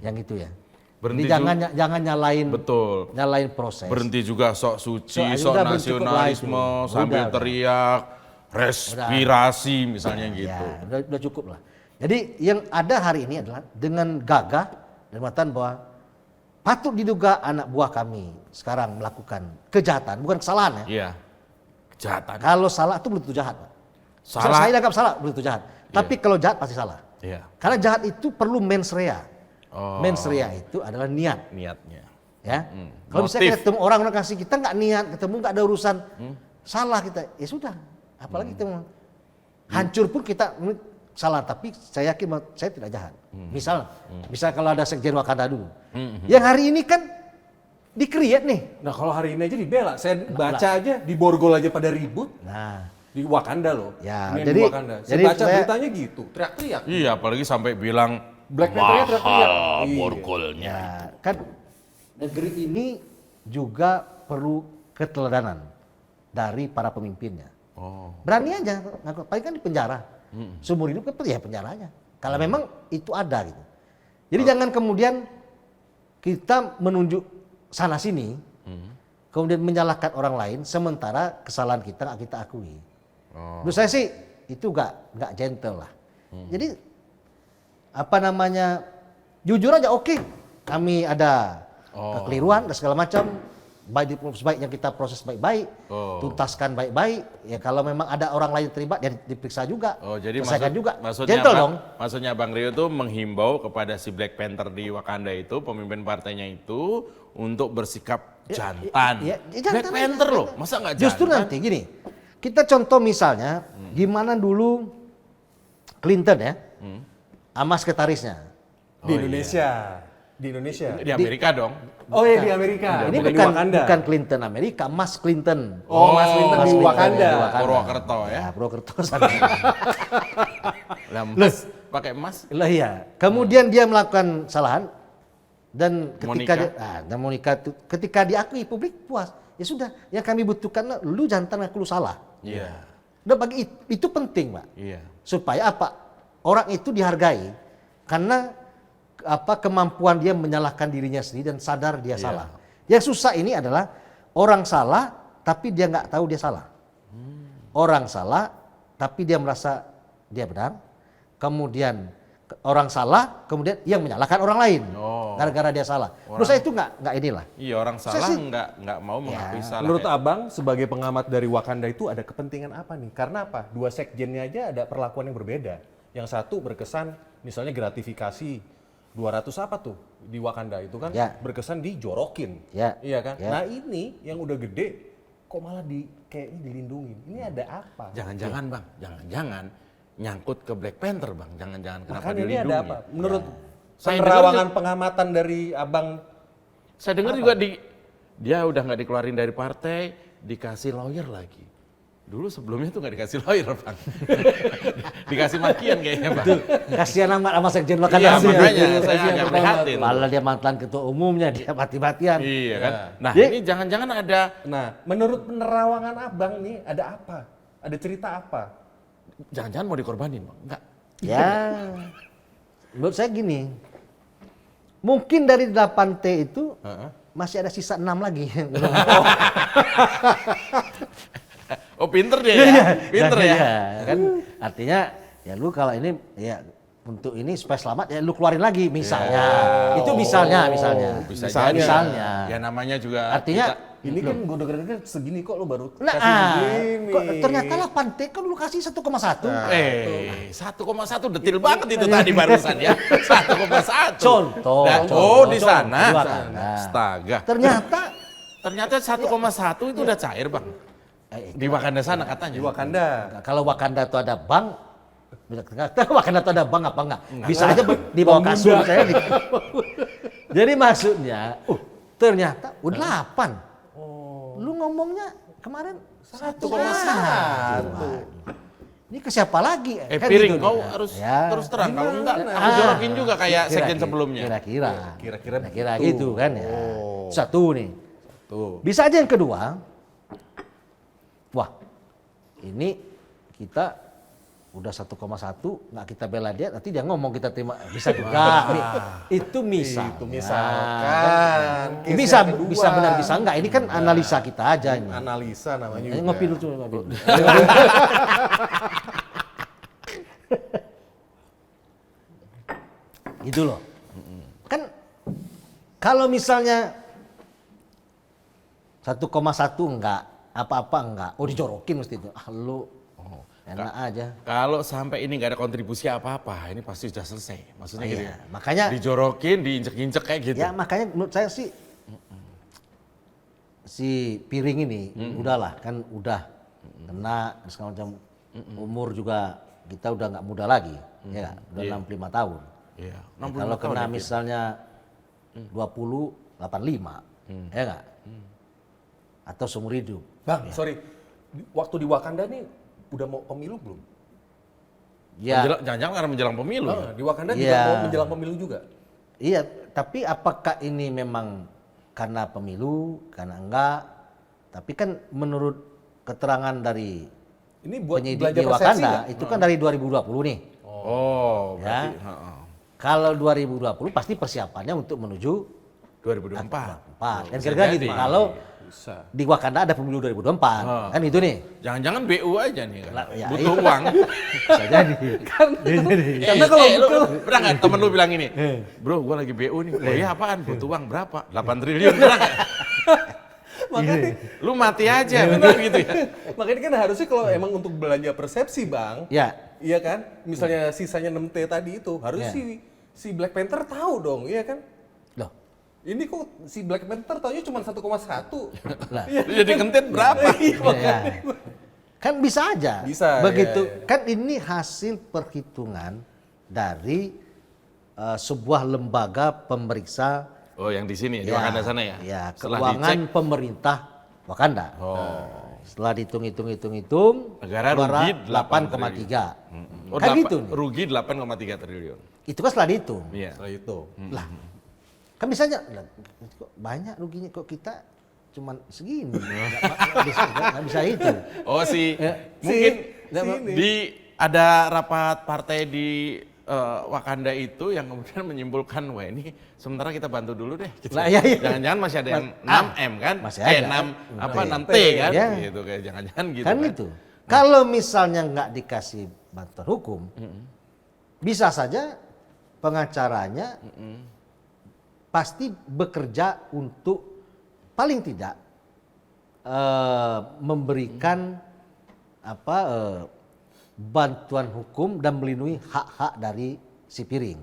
Yang itu ya.
Berhenti
Jadi jangan nyalain
Betul.
nyalain proses.
Berhenti juga sok suci,
So,
sok
udah
nasionalisme,
cukup lah itu.
sambil
Udah.
teriak, respirasi misalnya gitu.
Ya, udah cukup lah. Jadi yang ada hari ini adalah dengan gagah dan mengatakan bahwa patut diduga anak buah kami sekarang melakukan kejahatan, bukan kesalahan ya.
Iya. Kejahatan.
Kalau salah itu belum tentu jahat, Pak.
Salah.
Saya dianggap salah belum tentu jahat. Tapi kalau jahat pasti salah.
Iya.
Karena jahat itu perlu mens rea.
Oh.
Mens rea itu adalah niat,
Niatnya.
ya. Kalau misalnya
Motif.
kita ketemu orang kasih kita nggak niat, ketemu nggak ada urusan, salah kita, ya sudah. Apalagi kita mau hancur pun kita salah, tapi saya yakin bahwa saya tidak jahat. Misal kalau ada sekjen Wakanda dulu, yang hari ini kan di-create nih.
Nah kalau hari ini aja dibela, saya baca aja di Borgol aja pada ribut.
Nah,
Di Wakanda loh.
Ya,
Ini yang
jadi-
di Wakanda. Saya
jadi
baca
saya-
beritanya gitu, teriak-teriak.
Iya, apalagi sampai bilang
Black Panther-nya teriak-teriak. Iya.
borgolnya.
ya kan negeri ini juga perlu keteladanan dari para pemimpinnya.
Oh.
Berani aja, ngaku. Paling kan di penjara. Seumur hidup kan ya penjara aja. Kalau memang itu ada gitu. Jadi jangan kemudian kita menunjuk sana sini, kemudian menyalahkan orang lain, sementara kesalahan kita nggak kita akui. Menurut saya sih itu nggak gentle lah. Jadi jujur aja, oke, kami ada kekeliruan dan segala macam. Baik sebaiknya kita proses baik-baik, tuntaskan baik-baik. Ya kalau memang ada orang lain terlibat, ya diperiksa juga,
Oh, jadi
selesaikan juga.
maksudnya
Gentle dong.
Maksudnya Bang Rio tuh menghimbau kepada si Black Panther di Wakanda itu, pemimpin partainya itu untuk bersikap jantan.
Jantan
Black
aja,
Panther loh,
jantan.
masa nggak jantan?
Justru nanti gini, kita contoh misalnya gimana dulu Clinton ya, sama sekretarisnya.
Di Indonesia. Di Indonesia.
Di Amerika dong.
Oh iya di Amerika.
Ini
bukan di
bukan
Wakanda.
Clinton Amerika, Mas Clinton.
Oh, Mas Clinton di Wakanda.
Purwokerto ya.
Ya, Purwokerto sana.
Lah, emas, pakai emas.
Lah iya. Kemudian dia melakukan kesalahan dan ketika
Monica.
ketika diakui publik puas. Ya sudah, yang kami butuhkan lu jantan ngaku lu salah.
Iya.
Udah bagi itu penting, Pak.
Iya.
Supaya apa? Orang itu dihargai karena kemampuan dia menyalahkan dirinya sendiri dan sadar dia salah. Yang susah ini adalah orang salah tapi dia nggak tahu dia salah. Orang salah tapi dia merasa dia benar. Kemudian orang salah, kemudian yang menyalahkan orang lain gara-gara dia salah. Menurut saya itu nggak inilah.
Iya, orang
Saya
salah
sih-
nggak mau mengakui salah.
Menurut Abang sebagai pengamat dari Wakanda itu ada kepentingan apa nih? Karena apa? Dua sekjennya aja ada perlakuan yang berbeda. Yang satu berkesan misalnya gratifikasi 200 apa tuh di Wakanda itu kan
Ya.
berkesan dijorokin.
Ya.
Iya kan?
Ya.
Nah, ini yang udah gede kok malah kayaknya dilindungin. Ini ada apa?
Jangan-jangan Bang, jangan-jangan nyangkut ke Black Panther Bang. Jangan-jangan kenapa
Makanya ini
dilindungi.
ada apa? Menurut
Saya
penerawangan
dengar
pengamatan dari Abang
Saya dengar juga dia udah nggak dikeluarin dari partai, dikasih lawyer lagi. Dulu sebelumnya tuh nggak dikasih lawyer Bang. Dikasih makian kayaknya Bang.
Kasihan amat sama Sekjen Wakanda.
Iya,
sih.
makanya saya
Kasihan
agak
pertama
prihatin.
Malah dia mantan ketua umumnya, dia mati-matian.
Iya kan. Nah
Jadi-
ini jangan-jangan ada
Nah, menurut penerawangan Abang nih ada apa? Ada cerita apa?
jangan-jangan mau dikorbanin Bang. Enggak.
Ya, menurut saya gini, mungkin dari 8T itu masih ada sisa 6 lagi.
Oh pinter dia ya. Pinter ya.
Kan artinya ya lu kalau ini ya untuk ini supaya selamat ya lu keluarin lagi misalnya. Itu misalnya.
Bisa
Misalnya.
jadi.
Misalnya.
Ya namanya juga
Artinya
Ini kan gue denger segini kok lo baru
nah,
kasih begini.
kok ternyata 8T kan lu kasih 1,1.
1,1 detil banget itu tadi barusan ya. 1,1.
Contoh.
Di sana.
Di Wakanda.
Astaga.
Ternyata
1,1 itu udah cair Bang. Di Wakanda sana katanya.
Di Wakanda.
kalau Wakanda itu ada bank, Wakanda tuh ada bang apa enggak? Bisa aja di bawah kasur saya. Jadi maksudnya, ternyata udah 8. Lu ngomongnya kemarin 1,1. Ini ke siapa lagi? Kan
Piring,
gitu,
kau
kan?
harus
Ya.
terus terang. Kalau enggak, aku jorokin juga kayak sekjen sebelumnya.
Kira-kira gitu kan ya. Satu nih.
Tuh.
Bisa aja yang kedua, wah ini kita udah 1,1 nggak kita bela dia, nanti dia ngomong kita terima, bisa juga. Itu misal.
Itu misalkan. Case
Bisa
yang kedua.
bisa benar bisa enggak. Ini kan analisa kita aja ini.
Analisa namanya juga.
Ngopi dulu, ngopi dulu. Gitu loh. Kan kalau misalnya 1,1 enggak, apa-apa enggak. Oh dijorokin mesti itu. Lu enak aja.
Kalau sampai ini nggak ada kontribusi apa-apa, ini pasti sudah selesai. Maksudnya gitu
Iya,
ya.
makanya
Dijorokin, diinjek-injek kayak gitu.
ya makanya menurut saya sih si Piring ini udahlah kan udah kena segala macam, umur juga kita udah nggak muda lagi, ya nggak? Udah 65 tahun.
Iya.
Ya, kalau kena misalnya 20, 85, ya nggak? Atau seumur hidup.
Bang, sorry. Waktu di Wakanda nih udah mau pemilu belum?
Ya,
Jangan-jangan karena menjelang pemilu. Ya?
Di Wakanda juga
Iya.
mau menjelang pemilu juga.
iya. Tapi apakah ini memang karena pemilu, karena enggak? Tapi kan menurut keterangan dari
Ini buat
penyidik
belajar
di
persepsi
Wakanda
nggak?
itu kan dari 2020 nih.
Oh,
Ya.
berarti heeh.
Kalau 2020 pasti persiapannya untuk menuju
2024.
4. Dan kira-kira gitu. Kalau
Bisa.
di Wakanda ada pemilu 2024. Kan itu nih.
Jangan-jangan BU aja nih kan.
Ya,
Butuh uang.
Bisa jadi.
Karena kalau lu pernah nggak temen lu bilang ini, bro gua lagi BU nih. Oh iya apaan? Butuh uang berapa? 8 triliun. Pernah nggak?
Makanya,
Lu mati aja, bener gitu ya.
makanya kan harusnya kalau emang untuk belanja persepsi, Bang.
Ya.
Iya kan? Misalnya sisanya 6T tadi itu, harus
Ya.
si Black Panther tahu dong, iya kan?
Loh.
Ini kok si Black Panther taunya cuma 1,1.
Lah.
Jadi kentit berapa?
Ya. Kan bisa aja.
Bisa,
Begitu.
ya.
Kan ini hasil perhitungan dari sebuah lembaga pemeriksa
Oh yang di sini, di Wakanda sana ya?
Ya,
Setelah
keuangan
dicek,
pemerintah Wakanda. Setelah dihitung-hitung,
negara
keluar
rugi
8,3.
oh,
Kan gitu nih.
rugi 8,3 triliun.
Itu kan setelah dihitung.
Iya.
Setelah itu.
Lah, kan misalnya, lah, kok banyak ruginya kok kita cuman segini. Nggak bisa itu.
Oh mungkin
sini.
ada rapat partai di Wakanda itu yang kemudian menyimpulkan wah ini sementara kita bantu dulu deh. Gitu.
Lah, iya, iya.
Jangan-jangan masih ada yang 6M kan?
Masih ada.
6T kan?
Ya.
Gitu kayak jangan-jangan gitu
Kan itu. Kalau misalnya nggak dikasih bantuan hukum, bisa saja pengacaranya pasti bekerja untuk paling tidak memberikan bantuan hukum dan melindungi hak-hak dari si Piring.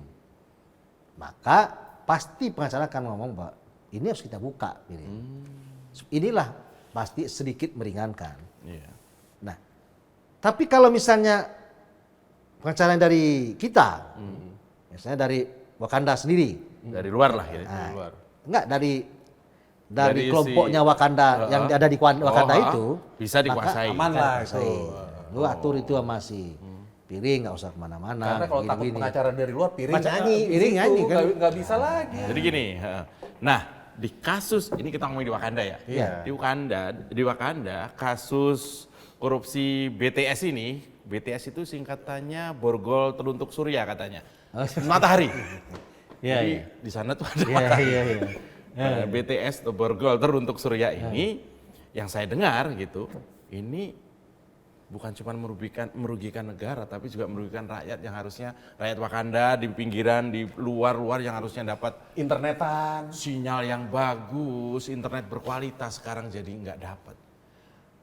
Maka pasti pengacara akan ngomong bahwa ini harus kita buka Piring. Inilah pasti sedikit meringankan.
Iya.
Nah, tapi kalau misalnya pengacara dari kita, misalnya dari Wakanda sendiri,
Dari luar lah gitu.
nah, enggak dari
Dari
kelompoknya Wakanda yang ada di Wakanda itu
bisa dikuasai.
Aman lah itu.
Lu atur itu sama si Piring, nggak usah kemana-mana.
Karena kalau takut
gini-gini.
pengacara dari luar, Piring
Baca nyanyi, Piring nyanyi kan.
Nggak bisa lagi.
Jadi gini, nah di kasus ini kita ngomongin di Wakanda ya.
Iya.
Di Wakanda kasus korupsi BTS ini, BTS itu singkatannya Borgol Teruntuk Surya katanya. Matahari.
Iya,
Jadi
iya.
di sana tuh ada
Iya,
matahari.
iya, iya.
BTS atau Borgol Teruntuk Surya ini yang saya dengar gitu, ini bukan cuma merugikan negara tapi juga merugikan rakyat yang harusnya rakyat Wakanda di pinggiran di luar yang harusnya dapat
Internetan.
sinyal yang bagus, internet berkualitas sekarang jadi nggak dapat.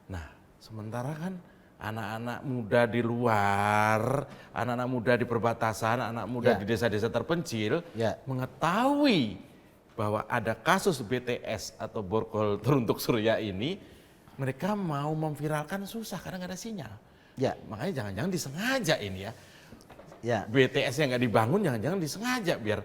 Nah, sementara kan anak-anak muda di luar, anak-anak muda di perbatasan, anak muda
Ya.
di desa-desa terpencil
Ya.
mengetahui bahwa ada kasus BTS atau Borgol Teruntuk Surya ini, mereka mau memviralkan susah karena nggak ada sinyal.
Ya.
Makanya jangan-jangan disengaja ini ya.
Ya.
BTS yang nggak dibangun jangan-jangan disengaja biar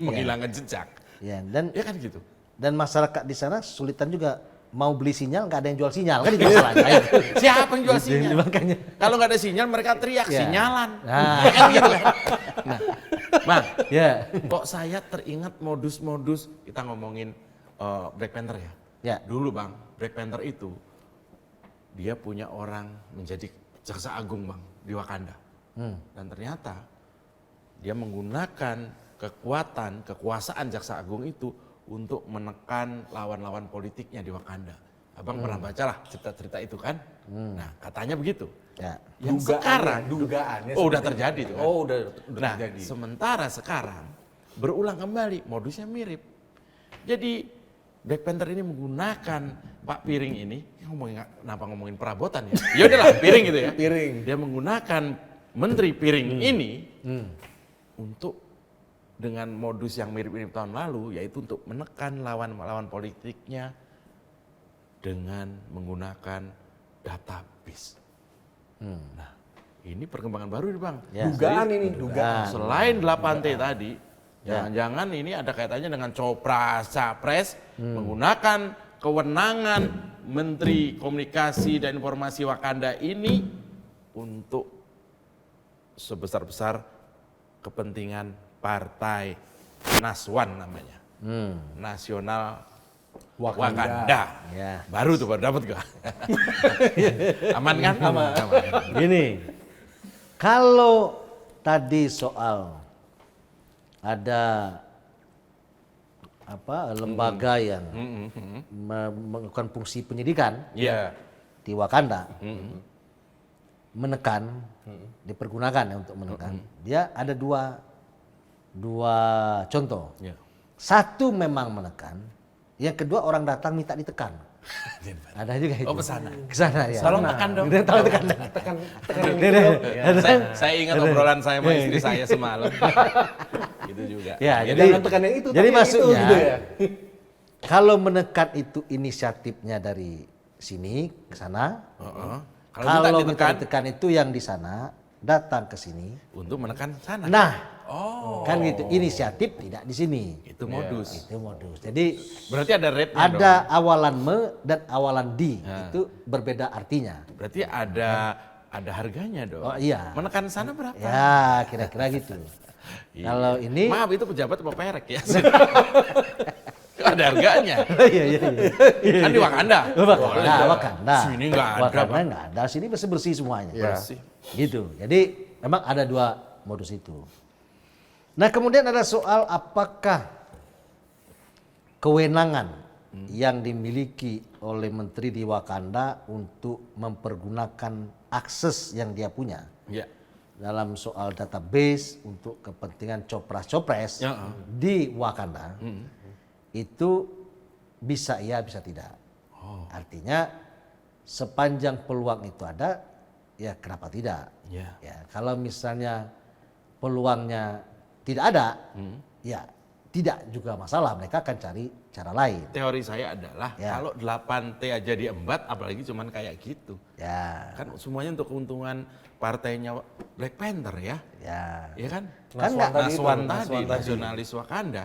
menghilangkan jejak.
Ya,
Ya kan gitu.
dan masyarakat di sana kesulitan juga mau beli sinyal, nggak ada yang jual sinyal kan itu masalahnya.
Siapa yang jual
Gitu,
sinyal?
makanya.
Kalau nggak ada sinyal mereka teriak
Ya.
sinyalan.
Nah.
Ya kan gitu kan. Nah, Bang,
Ya.
kok saya teringat modus-modus kita ngomongin Black Panther ya.
Ya.
Dulu Bang, Black Panther itu dia punya orang menjadi jaksa agung Bang di Wakanda. Dan ternyata dia menggunakan kekuasaan jaksa agung itu untuk menekan lawan-lawan politiknya di Wakanda. Abang pernah baca lah cerita-cerita itu kan? Nah, katanya begitu.
Ya.
Yang sekarang
dugaannya
udah terjadi tuh kan?
udah
Nah,
terjadi.
sementara sekarang berulang kembali, modusnya mirip. Jadi Black Panther ini menggunakan Pak Piring ini, kenapa ngomongin perabotan ya? Ya udahlah, Piring gitu ya.
Piring.
Dia menggunakan Menteri Piring ini untuk dengan modus yang mirip-mirip tahun lalu, yaitu untuk menekan lawan politiknya dengan menggunakan database. Nah, ini perkembangan baru nih Bang.
Ya.
Dugaan ini, dugaan.
Selain 8T tadi, jangan-jangan ini ada kaitannya dengan Copras, Capres menggunakan kewenangan Menteri Komunikasi dan Informasi Wakanda ini untuk sebesar-besar kepentingan Partai Naswan namanya. Nasional Wakanda.
Ya.
Baru dapat gak? Aman kan? Aman.
Gini, kalau tadi soal ada lembaga yang melakukan fungsi penyidikan
Iya.
di Wakanda, menekan, dipergunakan ya untuk menekan. Dia ada dua contoh.
Iya.
Satu memang menekan, yang kedua orang datang minta ditekan. Ada juga itu.
Oh, kesana.
Kesana ya.
Tolong tekan dong.
Dia tolong tekan.
Saya ingat obrolan saya sama istri saya semalam. Gitu juga.
Ya,
Ya,
jadi
jangan tekan yang itu,
jadi
tapi yang
maksudnya
itu, gitu ya.
kalau menekan itu inisiatifnya dari sini ke sana. Kalau minta ditekan itu yang di sana datang ke sini.
Untuk menekan sana.
Nah, kan gitu. Inisiatif tidak di sini.
Itu modus.
Itu modus. Jadi
Berarti ada rate-nya dong.
ada awalan me dan awalan di. Itu berbeda artinya.
Berarti ada harganya dong.
Oh, iya.
Menekan sana berapa?
Ya, kira-kira gitu.
Iya.
Kalau ini
Maaf itu pejabat apa perek ya? Ada harganya.
iya.
Kan di Wakanda.
Wakanda.
Sini nggak ada,
Wakanda
Bang.
nggak ada. Sini bersih semuanya.
Bersih.
Gitu. Jadi memang ada dua modus itu. Nah kemudian ada soal apakah kewenangan yang dimiliki oleh menteri di Wakanda untuk mempergunakan akses yang dia punya
Iya.
dalam soal database untuk kepentingan copras-copres
Ya.
di Wakanda itu bisa iya bisa tidak. Artinya sepanjang peluang itu ada ya kenapa tidak?
Ya.
Ya, kalau misalnya peluangnya tidak ada, ya tidak juga masalah. Mereka akan cari cara lain.
Teori saya adalah
Ya.
kalau 8T aja diembat, apalagi cuman kayak gitu.
Ya,
Kan semuanya untuk keuntungan partainya Black Panther ya.
ya,
Iya kan?
Kan nggak
Naswan
itu,
tadi,
Naswan tadi.
nasionalis Wakanda.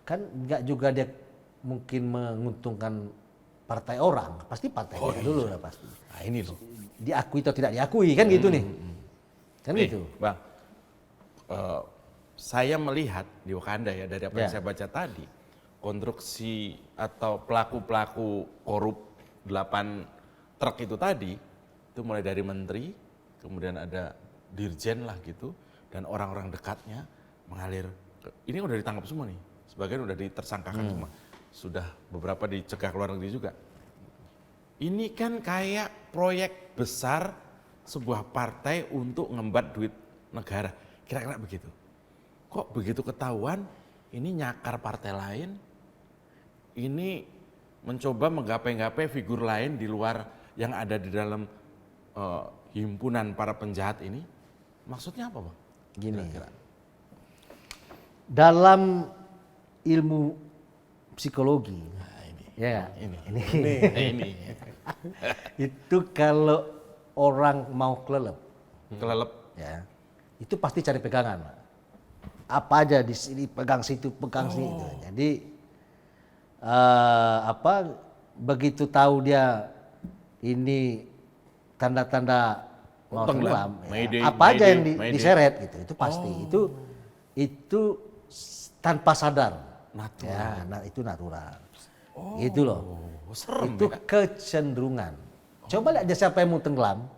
kan nggak juga dia mungkin menguntungkan partai orang, pasti partainya dulu ya pasti.
Nah ini loh.
Diakui atau tidak diakui kan gitu nih, kan
Nih,
gitu.
Bang, saya melihat di Wakanda ya dari apa yang
Ya.
saya baca tadi, konstruksi atau pelaku-pelaku korup 8 truk itu tadi, itu mulai dari menteri, kemudian ada dirjen lah gitu, dan orang-orang dekatnya mengalir. Ini udah ditangkap semua nih, sebagian udah ditersangkakan semua, sudah beberapa dicegah ke luar negeri juga. Ini kan kayak proyek besar sebuah partai untuk ngembat duit negara. Kira-kira begitu. Kok begitu ketahuan, ini nyakar partai lain, ini mencoba menggapai-gapai figur lain di luar yang ada di dalam himpunan para penjahat ini. Maksudnya apa Bang?
Gini,
Kira-kira.
dalam ilmu psikologi, ya
Ini.
itu kalau orang mau kelelep,
Kelelep.
ya, itu pasti cari pegangan. Apa aja di sini pegang situ, pegang sini. Gitu. Jadi begitu tahu dia ini tanda-tanda mau tenggelam, ya, apa aja yang diseret gitu, itu pasti. Itu tanpa sadar.
Natural.
Ya, itu natural. Itu loh.
Serem
Itu
ya?
kecenderungan. Coba lihat dia siapa yang mau tenggelam.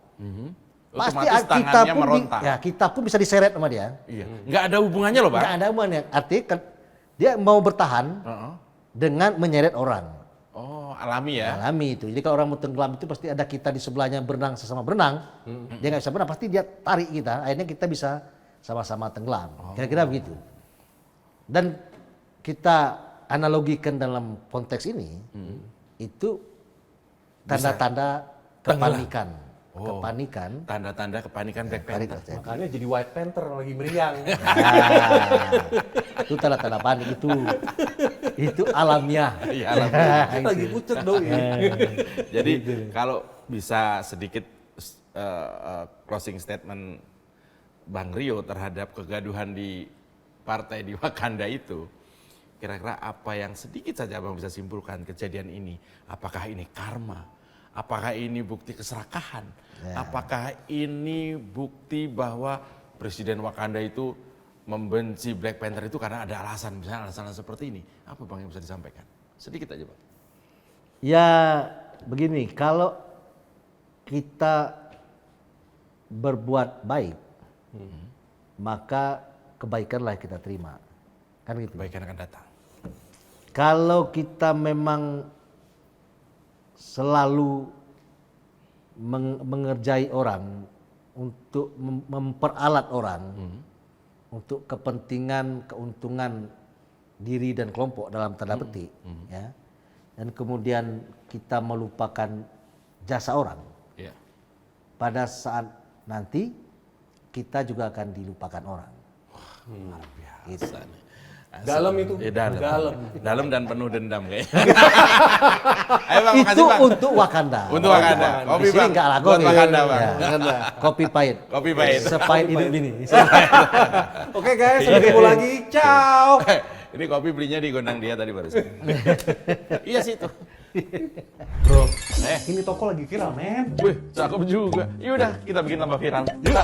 Pasti
Otomatis tangannya meronta.
kita pun bisa diseret sama dia.
Iya. Nggak ada hubungannya loh, Bang.
Nggak ada hubungannya. Artinya dia mau bertahan dengan menyeret orang.
Oh, alami ya?
Alami itu. Jadi kalau orang mau tenggelam itu pasti ada kita di sebelahnya berenang sesama berenang. Dia nggak bisa berenang, pasti dia tarik kita. Akhirnya kita bisa sama-sama tenggelam. Kira-kira begitu. Dan kita analogikan dalam konteks ini, itu tanda-tanda kepanikan. Kepanikan.
Tanda-tanda kepanikan Black Panther.
Makanya jadi White Panther lagi meriang.
Itu tanda-tanda panik itu alamiah.
Iya, alamiah.
Lagi pucet dong ini.
Jadi kalau bisa sedikit closing statement Bang Rio terhadap kegaduhan di partai di Wakanda itu, kira-kira apa yang sedikit saja Abang bisa simpulkan kejadian ini? Apakah ini karma? Apakah ini bukti keserakahan? Apakah ini bukti bahwa Presiden Wakanda itu membenci Black Panther itu karena ada alasan, misalnya alasan seperti ini? Apa Bang yang bisa disampaikan? Sedikit aja Bang.
Ya begini, kalau kita berbuat baik, maka kebaikanlah yang kita terima. Kan gitu.
Kebaikan akan datang.
Kalau kita memang selalu mengerjai orang untuk memperalat orang untuk kepentingan keuntungan diri dan kelompok dalam tanda petik, ya, dan kemudian kita melupakan jasa orang, pada saat nanti kita juga akan dilupakan orang.
Luar biasa nih.
Dalam itu.
Dalam dan penuh dendam kayaknya. Ayo Bang, makasih
Itu
Bang.
untuk Wakanda.
Untuk Wakanda. Kopi
Di sini
Bang.
enggak lah,
Buat Wakanda Bang.
Ya. Kopi pahit.
Kopi pahit.
Sepahit hidup ini.
Oke guys, sampai ketemu lagi. Ciao.
Ini kopi belinya di gondang dia tadi barusan. Iya sih itu.
Bro, ini toko lagi viral, men.
Wih, cakep juga. Yaudah, kita bikin tambah viral. Yuk.